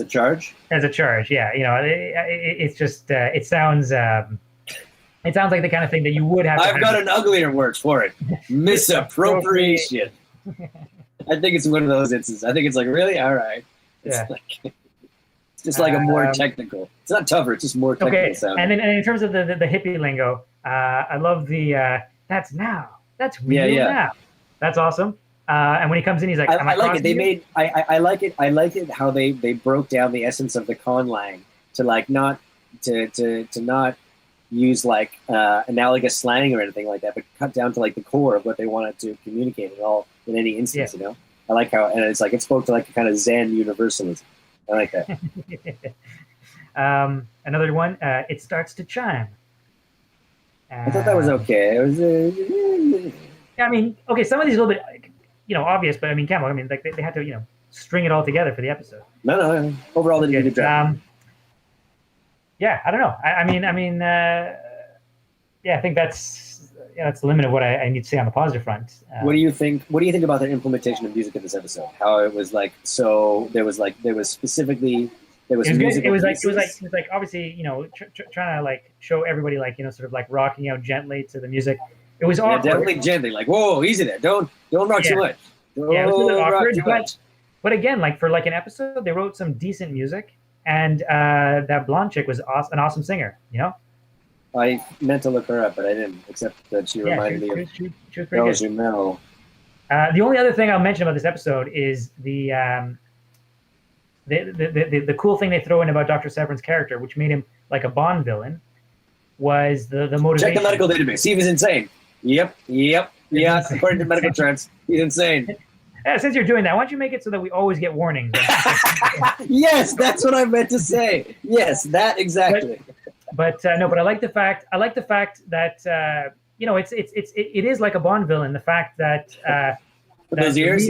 a charge. As a charge, yeah. It's just it sounds like the kind of thing that you would have. I've got an uglier word for it: misappropriation. I think it's one of those instances. I think it's like, really? All right. It's just like a more technical. It's not tougher. It's just more technical sound. And then in terms of the hippie lingo, I love the that's now. That's real now. That's awesome. And when he comes in, he's like, I like it. They made I like it. I like it how they broke down the essence of the conlang to like not to not use like analogous slang or anything like that, but cut down to like the core of what they wanted to communicate in any instance. Yeah. I like how, and it's like it spoke to like a kind of Zen universalism. I like that. Another one. It starts to chime. I thought that was okay. It was. I mean, okay. Some of these are a little bit, obvious, but I mean, Campbell. I mean, like they had to, string it all together for the episode. No. Overall, they did a good job. Yeah, I don't know. I mean, I think that's the limit of what I need to say on the positive front. What do you think? What do you think about the implementation of music in this episode? How it was like? So there was specifically. It was like obviously trying to like show everybody like sort of like rocking out gently to the music. It was awkward. Definitely gently, like whoa, easy there. Don't rock too much. It was a little awkward, but again, like for like an episode, they wrote some decent music, and that blonde chick was an awesome singer. I meant to look her up, but I didn't. Except that she reminded me of she was pretty good. Mel. The only other thing I'll mention about this episode is the cool thing they throw in about Dr. Severin's character, which made him like a Bond villain, was the motivation. Check the medical database. He was insane. Yep. According to medical charts, he's insane. Since you're doing that, why don't you make it so that we always get warnings? Yes, that's what I meant to say. Yes, that exactly. But I like the fact that it is like a Bond villain. The fact that those ears,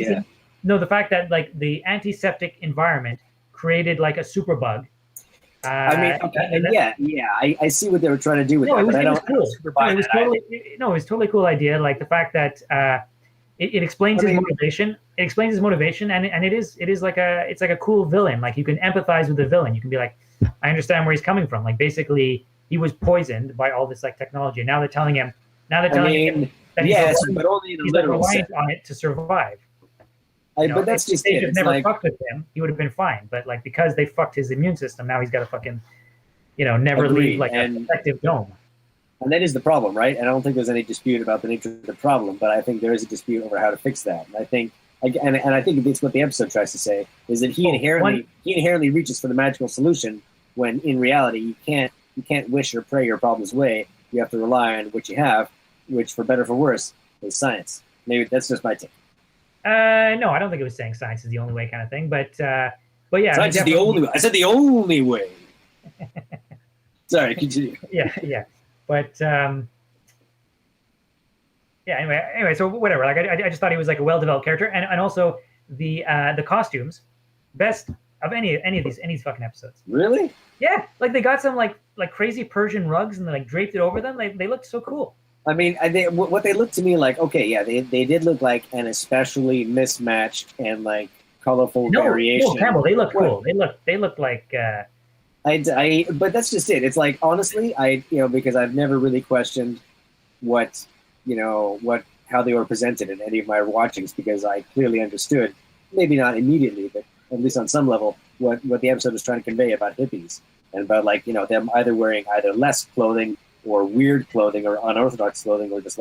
the fact that like the antiseptic environment created like a superbug. I see what they were trying to do with that, but I don't. Cool. It was totally cool idea. Like the fact that it explains his motivation. It explains his motivation, and it is like a cool villain. Like you can empathize with the villain. You can be like, I understand where he's coming from. Like basically, he was poisoned by all this like technology. And now they're telling him that but only in a literal sense. On it to survive. But that's just it. If they never fucked with him, he would have been fine. But like because they fucked his immune system, now he's got to fucking, never leave like a protective dome. And that is the problem, right? And I don't think there's any dispute about the nature of the problem, but I think there is a dispute over how to fix that. And I think, I think that's what the episode tries to say is that he inherently reaches for the magical solution when in reality you can't wish or pray your problems away. You have to rely on what you have, which for better or for worse is science. Maybe that's just my take. No, I don't think it was saying science is the only way kind of thing, but yeah. Science is the only way. I said the only way. Sorry, continue. Yeah. But anyway, so whatever. Like I just thought he was like a well-developed character, and also the costumes, best of any of these fucking episodes. Really? Yeah, like they got some like crazy Persian rugs and they like draped it over them. They looked so cool. I mean, what they looked to me like, okay, yeah, they did look like an especially mismatched and like colorful variation. No, Campbell, they look What? cool. They look like. But that's just it. It's like, honestly, because I've never really questioned how they were presented in any of my watchings, because I clearly understood, maybe not immediately, but at least on some level, what the episode was trying to convey about hippies and about them either wearing either less clothing or weird clothing or unorthodox clothing or just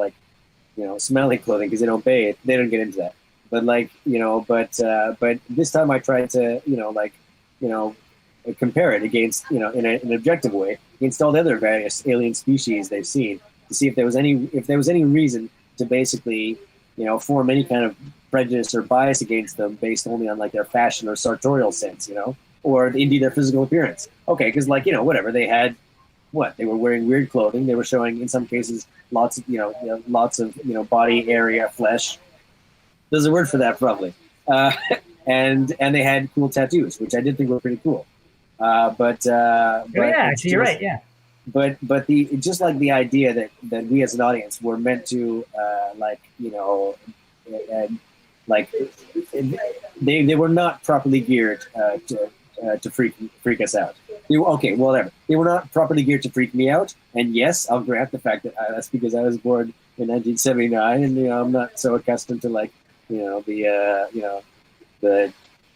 smelly clothing because they don't bathe. They don't get into that. But but this time I tried to compare it against in an objective way against all the other various alien species they've seen to see if there was any reason to basically form any kind of prejudice or bias against them based only on their fashion or sartorial sense, or indeed their physical appearance. Okay, because whatever they had, they were wearing weird clothing. They were showing in some cases lots of body area, flesh. There's a word for that probably, and they had cool tattoos, which I did think were pretty cool. But actually, you're right. Yeah. But the idea that we as an audience were meant to they were not properly geared to freak us out. Whatever. They were not properly geared to freak me out. And yes, I'll grant the fact that that's because I was born in 1979, and I'm not so accustomed to the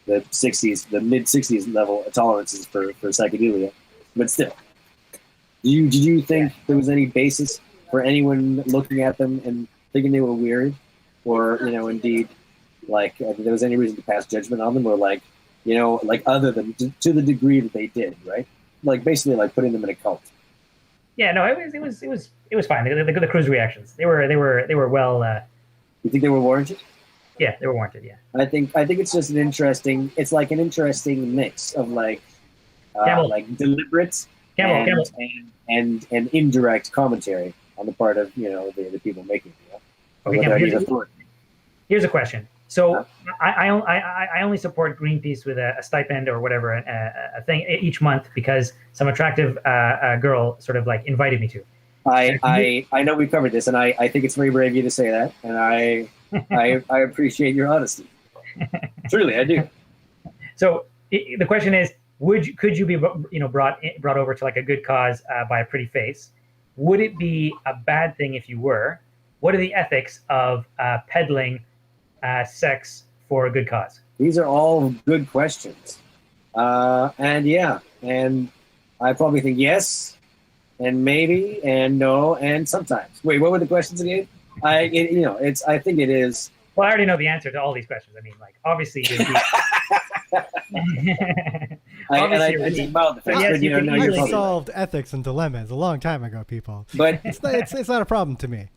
60s, the mid 60s level tolerances for psychedelia. But still, did you think there was any basis for anyone looking at them and thinking they were weird, or indeed there was any reason to pass judgment on them, or other than to the degree that they did, right? Basically putting them in a cult. Yeah, no, it was fine. The crew's reactions, they were well. You think they were warranted? Yeah, they were warranted. Yeah. I think it's just an interesting mix of deliberate and indirect commentary on the part of the people making it. Okay, here's a question. So I only support Greenpeace with a stipend or whatever a thing each month because some attractive girl sort of invited me to. I know we've covered this, and I think it's very brave of you to say that, and I appreciate your honesty. Truly, I do. So the question is, could you be brought over to a good cause by a pretty face? Would it be a bad thing if you were? What are the ethics of peddling sex for a good cause? These are all good questions, and I probably think yes, and maybe, and no, and sometimes. Wait, what were the questions again? I think it is. Well, I already know the answer to all these questions. I mean, obviously. I solved ethics and dilemmas a long time ago, people. But it's not a problem to me.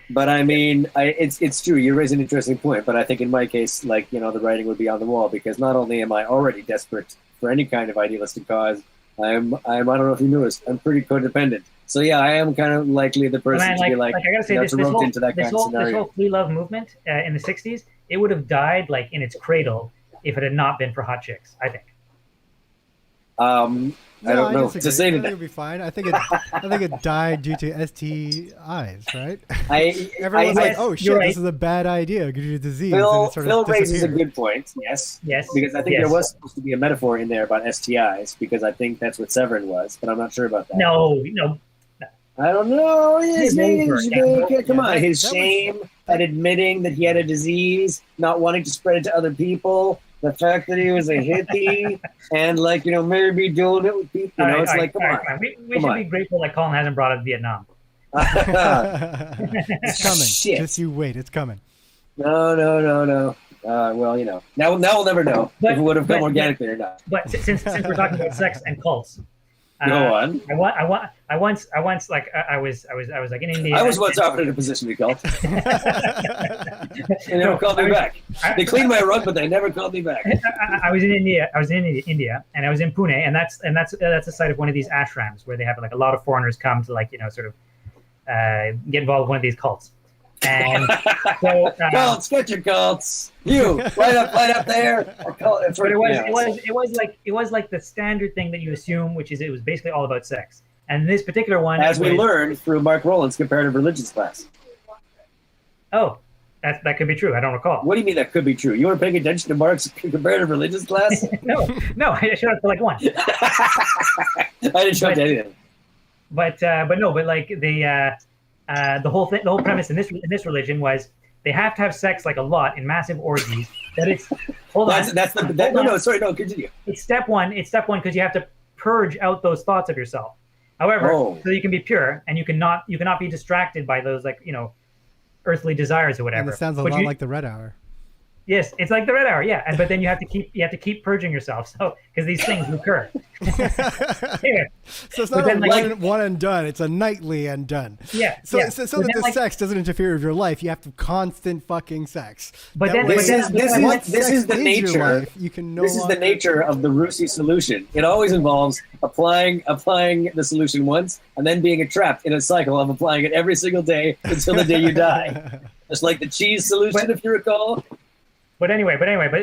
But I mean, it's true. You raise an interesting point. But I think in my case, the writing would be on the wall, because not only am I already desperate for any kind of idealistic cause, I don't know if you noticed, I'm pretty codependent. So yeah, I am kind of likely the person to be I gotta say, this whole free love movement in the '60s, it would have died in its cradle if it had not been for hot chicks, I think. I don't know to say that. I think it'd be fine. I think it died due to STIs, right? Everyone's oh shit, this is a bad idea. It gives you a disease. Phil raises a good point. Yes. Because I think there was supposed to be a metaphor in there about STIs, because I think that's what Severin was, but I'm not sure about that. No. I don't know. Come on, his shame at admitting that he had a disease, not wanting to spread it to other people. The fact that he was a hippie and maybe doing it with people, come on. We should be grateful that Colin hasn't brought up Vietnam. It's coming. Shit. Just you wait, it's coming. No. Well, now we'll never know if it would have come organically or not. But since we're talking about sex and cults, go on. I once I was in India. I was once offered in a position to cult. They never called me back. They cleaned my rug, but they never called me back. I was in India, and I was in Pune, and that's the site of one of these ashrams where they have a lot of foreigners come to sort of get involved with one of these cults. And so cults, get your cults. You right up there. But it was like the standard thing that you assume, which is it was basically all about sex. And this particular one, as we learned through Mark Rowland's comparative religions class. Oh, That could be true. I don't recall. What do you mean that could be true? You weren't paying attention to Mark's comparative religions class? No, I showed up for like one. I didn't show up to anything. But like the whole thing, the whole premise in this religion was they have to have sex like a lot in massive orgies. That it's continue. It's step one because you have to purge out those thoughts of yourself. However, so you can be pure and you cannot be distracted by those earthly desires or whatever. And it sounds a lot like the Red Hour. Yes, it's like the Red Hour, yeah. But then you have to keep purging yourself, so because these things recur. Anyway, so it's not one and done; it's a nightly and done. Yeah. So that the sex doesn't interfere with your life, you have to constant fucking sex. But this is the nature. This is the nature of the Rusi solution. It always involves applying the solution once, and then being trapped in a cycle of applying it every single day until the day you die. Just like the cheese solution, if you recall. But anyway,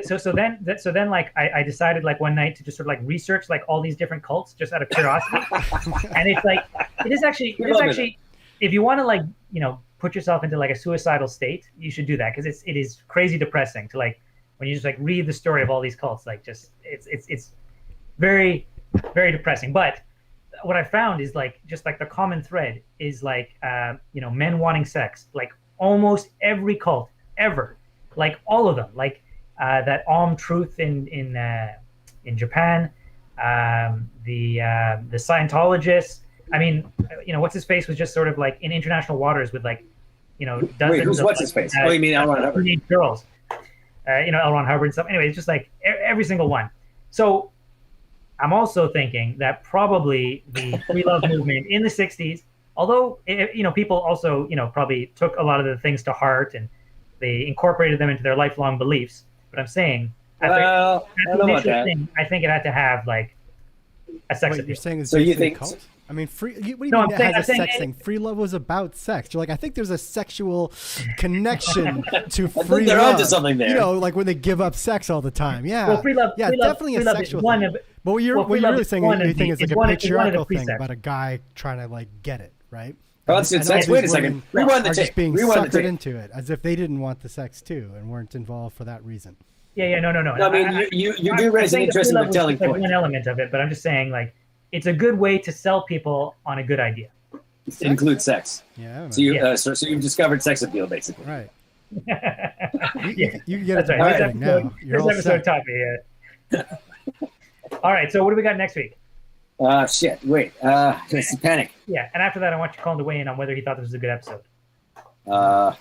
so then like I decided like one night to just sort of like research like all these different cults just out of curiosity, and it is actually if you want to like put yourself into like a suicidal state, you should do that because it is crazy depressing to like when you just like read the story of all these cults, like just it's very, very depressing. But what I found is like just like the common thread is like men wanting sex, like almost every cult ever. Like all of them, like that Truth in Japan, the Scientologists. I mean, what's his face was just sort of like in international waters with like, dozens. Wait, what's his face? You mean L. Ron Hubbard? Girls, L. Ron Hubbard and stuff. Anyway, it's just like every single one. So I'm also thinking that probably the free love movement in the '60s, although people also probably took a lot of the things to heart and they incorporated them into their lifelong beliefs. But I'm saying, I think it had to have like a sex appeal. You're saying it's so you think? Cult? I mean, free. What do you mean it has a sex thing? Free love was about sex. You're like, I think there's a sexual connection to free love. They're onto something there. Like when they give up sex all the time. Yeah. Well, free love. Definitely a sexual thing. But what you're really saying, you think it's like a patriarchal thing about a guy trying to like get it, right? Constant sex. Wait a second. Rewind the tape. Just being suckered into it, as if they didn't want the sex too and weren't involved for that reason. Yeah, no. I mean, you do raise an interesting telling point. One element of it, but I'm just saying, like, it's a good way to sell people on a good idea. It includes sex. Yeah. So you've discovered sex appeal, basically. Right. You can get it right now. This episode taught me. All right. So what do we got next week? Shit. Wait. It's panic. Yeah, and after that, I want you to call him to weigh in on whether he thought this was a good episode. Because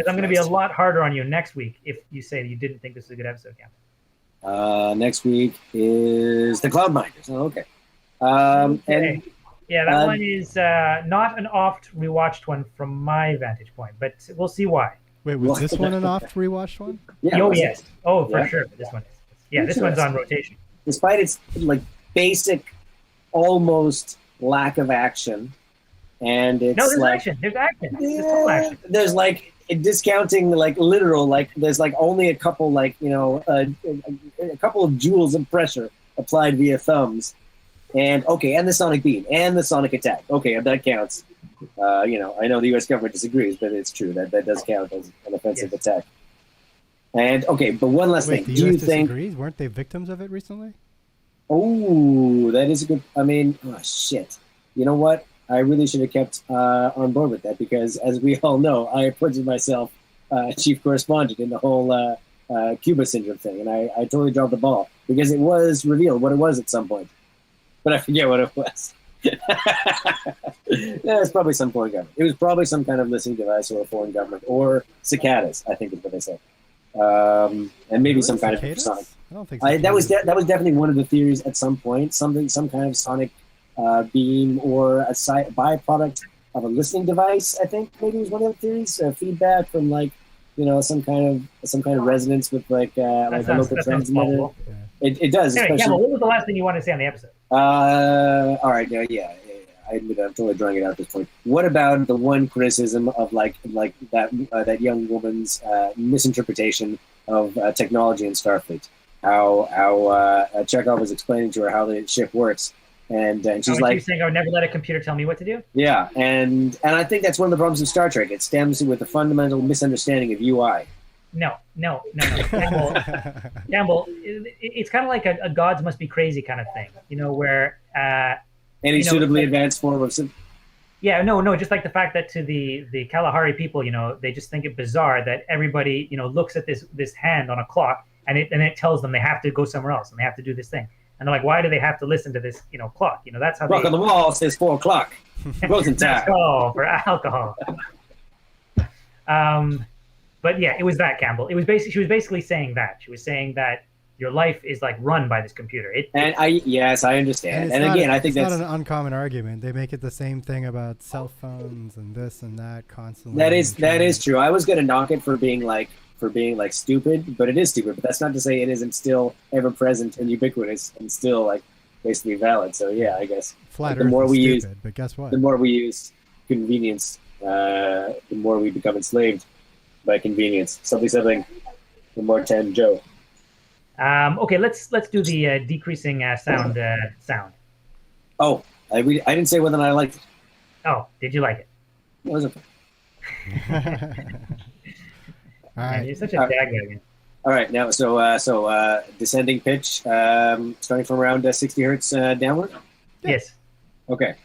I'm going to be a lot harder on you next week if you say you didn't think this was a good episode, Cam. Next week is the Cloudminders. Oh, okay. Okay. And that one is not an oft rewatched one from my vantage point, but we'll see why. Wait, was this one an oft rewatched one? Yeah. Oh, yes. Oh, for sure. This one is. Yeah, this one's on rotation. Despite its like basic, almost lack of action, and it's there's like action. There's action. There's total action. There's like discounting like literal like there's like only a couple like a couple of joules of pressure applied via thumbs, and and the sonic beam and the sonic attack. Okay, if that counts. I know the U.S. government disagrees, but it's true that does count as an offensive attack. And but one last thing. The Do US you think? disagrees? Weren't they victims of it recently? Oh, that is a good. I mean, shit. You know what? I really should have kept on board with that because, as we all know, I appointed myself chief correspondent in the whole Cuba syndrome thing, and I totally dropped the ball because it was revealed what it was at some point, but I forget what it was. It's probably some foreign government. It was probably some kind of listening device or a foreign government or cicadas, I think is what they said, and maybe some kind of sonic. I don't think so. That was definitely one of the theories at some point. Some kind of sonic beam or a byproduct of a listening device. I think maybe was one of the theories. Feedback from some kind of resonance with a local transmitter. It does. Anyway, especially. What was the last thing you wanted to say on the episode? All right. Yeah. I admit I'm totally drawing it out at this point. What about the one criticism of that young woman's misinterpretation of technology in Starfleet? How Chekhov was explaining to her how the ship works, And she's She's like, saying, "I would never let a computer tell me what to do." yeah, and I think that's one of the problems of Star Trek. It stems with a fundamental misunderstanding of UI. No. Campbell, it's kind of like a gods must be crazy kind of thing, where Any suitably advanced form of yeah, no, just like the fact that to the Kalahari people, they just think it bizarre that everybody, looks at this hand on a clock and it tells them they have to go somewhere else and they have to do this thing. And they're like, why do they have to listen to this, clock? That's how clock on the wall says 4 o'clock. Closing time. That's all for alcohol. But yeah, it was that, Campbell. She was basically saying that. She was saying that your life is like run by this computer. Yes, I understand. And again, I think it's that's not an uncommon argument. They make it the same thing about cell phones and this and that constantly. That is true. I was going to knock it for being like stupid, but it is stupid. But that's not to say it isn't still ever present and ubiquitous and still like basically valid. So yeah, I guess the more we use, but guess what? The more we use convenience, the more we become enslaved by convenience. Something. The more 10 Joe. Okay, let's do the decreasing sound. Oh, I didn't say whether or not I liked it. Oh, did you like it? It was okay. All right. Man, you're such a dag. All right, now so descending pitch, starting from around 60 hertz downward. Yes. Okay.